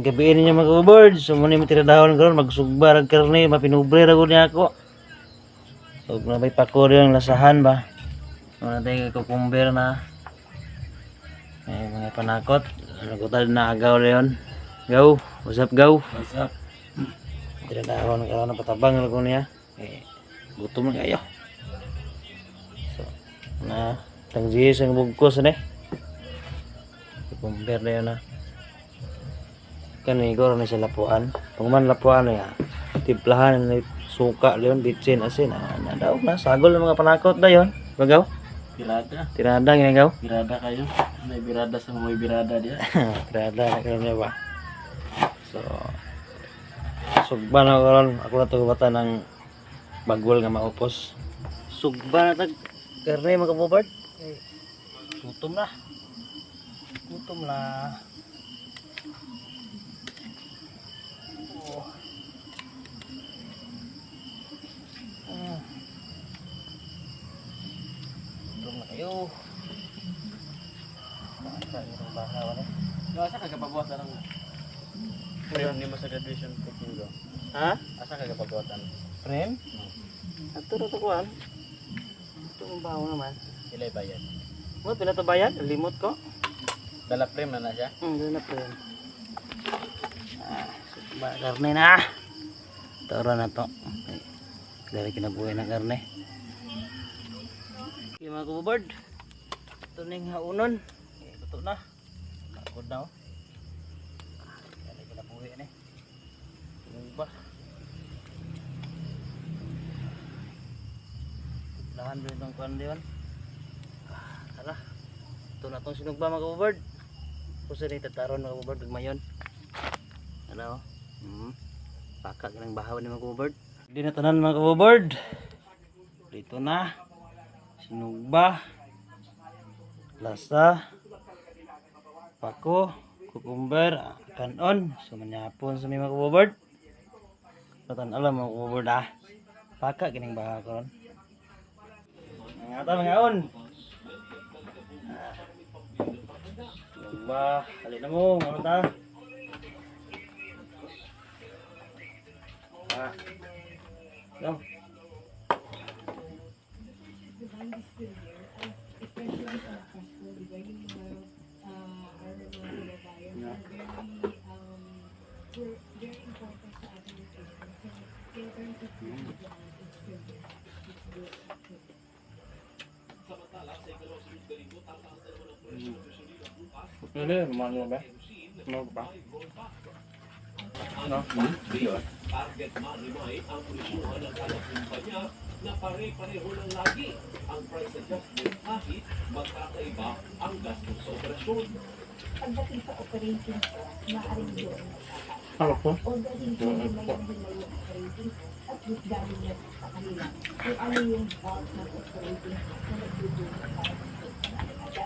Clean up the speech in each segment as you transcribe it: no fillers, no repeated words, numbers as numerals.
gabi ninyo mga bird. So muna yung tiradahon karon magsugba rag karne, mapinubre ra gud niya ako. So may pako yung lasahan ba. Wala tayo kukumber na. Ay mga panakot. Nagutal na agaw leon. Go, what's up go? What's up? Tiradahon karon na patabang ra ko niya. Gutom na kayo. So na tangjis ang bugkos ni. Kukumber na yun na. Kani goro na sa lapuan. Pangman lapuan ya. Timplahan na suka leon bitsin asin. Na daw na sagol ng mga panakot na yon. Bagaw. Birada. Tirada ginagaw. Birada kayo. May birada sa mga birada dia. Tirada na kayo niya ba. So sugba na karon ako na tugubatan ng bagwal nga maupos. Sugba na tag karne mga kabobard. Gutom na. Gutom na. Ayo. Masa itong bahaw ni. Asa ka kapabuatan ang Friend ni mo sa graduation ko pingo. Ha? Asa ka kapabuatan? Friend? Ato na to kuan. Ito ang bahaw naman. Ilay bayad. Mo pila to bayad? Limot ko. Dala frame na siya. Doon na friend. Sugba karne na. Tara na to. Dari kinabuhi ng karne. Okay mga kabubard, ito na yung haunon. Ito na. Takod na o. Dari kinabuhi na eh. Tumba. Lahan doon itong kuwan diyon. Tara. Ito na itong sinugba mga kabubard. Puso na itataron mga kabubard. Gagmayon. Ano o? Paka ka ng bahaw ni mga kabubard. Hindi na tanan mga kabubard. Dito na. Sinugba, lasa, pako, kukumber, kanon. So manyapon sa mga kabobard. Patan alam mga kabobard Paka kining baha karon. Mga ata mga on. Sinugba, hali na mo mga ata. Go. Ano, mano ba? Ano ba? Ano? Target marimay ang presyohan ng kada kumpanya na pare-pareho lang lagi ang price adjustment kahit magkakaiba ang gastos sa operasyon. Pagdating sa operating cost, maaaring doon Ano po? o dahil doon may operating cost at galing na sa kanila kung ano yung bulk ng operating cost na nagdudulot para sa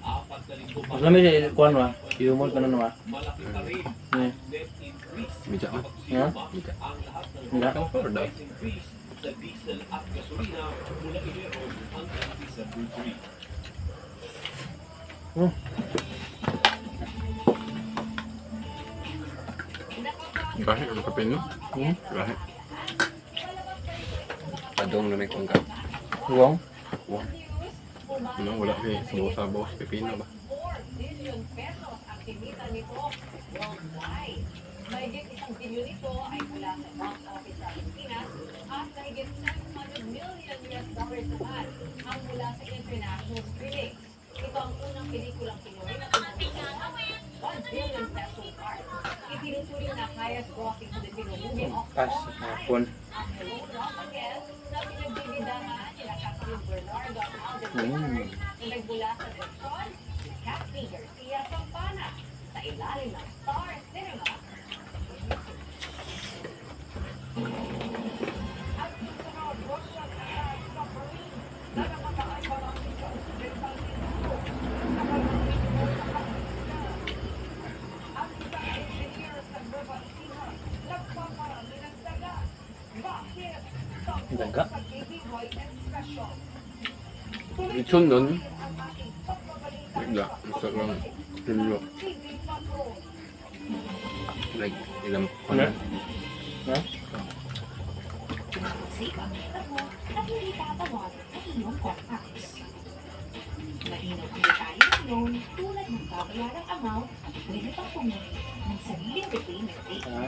Apat na linggo pa Alam mo yung kuwan ba? Yung ka na naman. malaki pa rin Eh. net increase Bija ka? kapag ang lahat ng Hindi. price increase sa diesel at gasolina mula Enero hanggang December 3. Kahit ang kapin no? Kahit. Padong na may kongka. Huwag. Wow. Ano, wala kay sabaw-sabaw sa pipino ba? 4 billion pesos ang kinita nito worldwide. Mahigit 1 billion nito ay mula sa box office sa Pilipinas at mahigit $700 million naman ang mula sa international screenings. Ito ang unang pelikulang Pinoy na tumutulong sa 1 billion peso mark. Itinuturing na highest grossing Filipino movie of Pas, all time. hapon. Ang Hello Rafael na pinagbibidahan nila Catherine Bernardo at Alden Richards na nagmula sa Lechon, si Kathy Garcia Campana sa ilalim ng Star Cinema. At susunod, Russian attack submarine na namatay marami sa Occidental Mindoro. Sabay ng Pilipinas sa Pangasinan. Ang isang engineer sa Nueva Ecija nagpaparami ng daga. Bakit? Daga? Sa KBYN Special. Lechon nun. Bigla. Isa lang. Pilyo. TV Patrol. like ilang Ano? Ha? Pinag-usipan mo at hindi tatawag ang iyong contacts. Malinaw ang detalye ng loan tulad ng babayarang amount at pwede pang pumili ng sariling repayment date. Ha?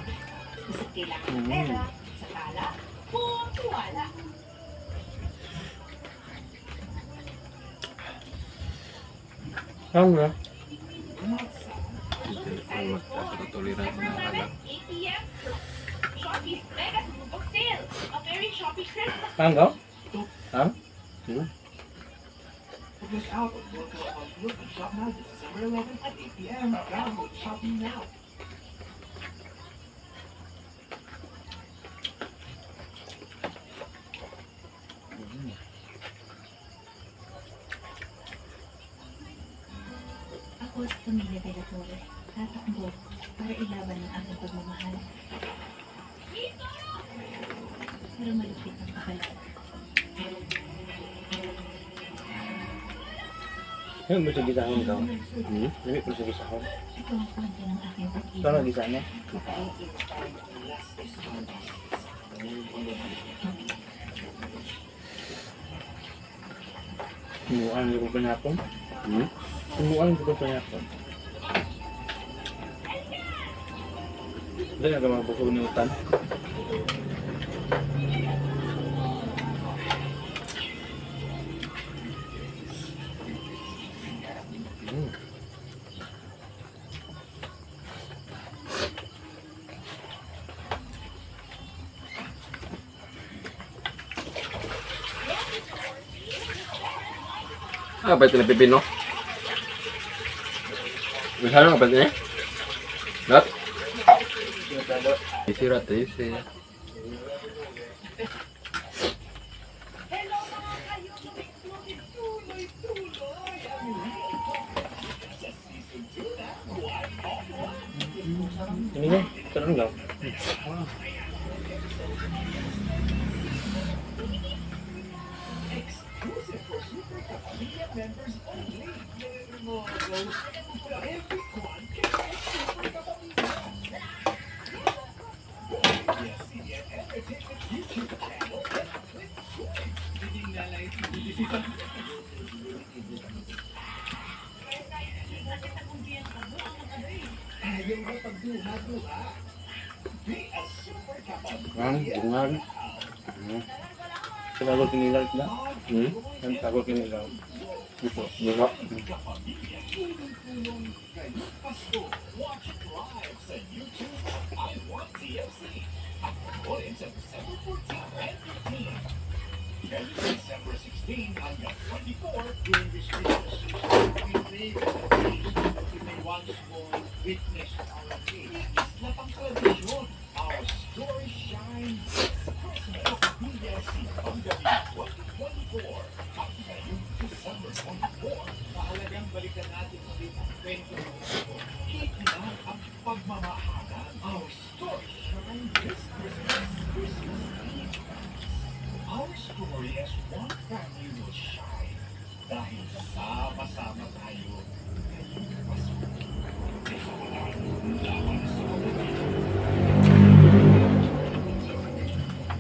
Basta kailangan ng pera, sakala, o tuwala. Saan na? ang magkakatolerance na halak. 8 p.m. Shopping's mega book sale. A very shopping Christmas. Saan ka? Saan? Check out of local outlook and shop now December 11 at 8 p.m. Download shopping now. Ako at pamilya de la Torre, tatakbo para ilaban ang aking pagmamahal. Pero malupit ang kapalit. Ano mo sa gisahon ka? Hindi ko sa gisahon. Ito ang kwento ng aking pag-ibig. Saan ang gisa niya? Sumuan yung panapon? Sumuan yung panapon. Dahil nga mga busog ng utan. Ah, pwede na pipino. Masyado nga pwede na. Not? Easy rat, easy. Ini kan, terus enggak? Bungan. Takot kinilaw na? Ang takot kinilaw. Ito, bunga. December 16 hanggang 24 during restrictions. You may once more witness our faith. Lapang tradisyon, our story shines Christmas BSC Panggabi 2024 at ngayong December 24. Mahalagang balikan natin ulit ang kwento ng mundo. Keep na ang pagmamahalan. Our story shines this Christmas, Christmas Eve. Our story as one family will shine dahil sama-sama tayo ngayong Pasko. Laban sa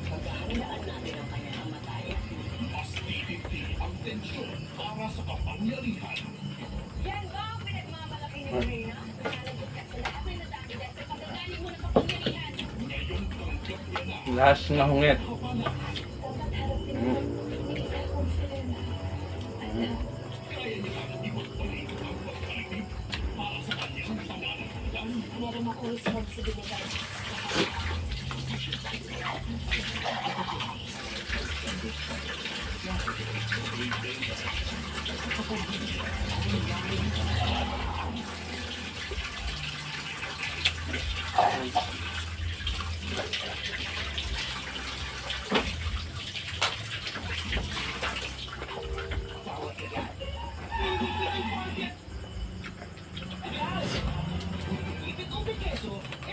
paghahandaan natin ang kanyang kamatayan. Mas titindi ang tensyon para sa kapangyarihan. Yan ba ang pinagmamalaki ni Reyna? Nalagod ka sa lahat na natagdas sa pagkagaling mo ng kapangyarihan. Ngayong tanggap niya na Lahas na hungit. Meron ako responsibilidad.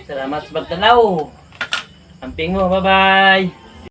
Salamat sa pagtanaw. Amping mo, bye-bye.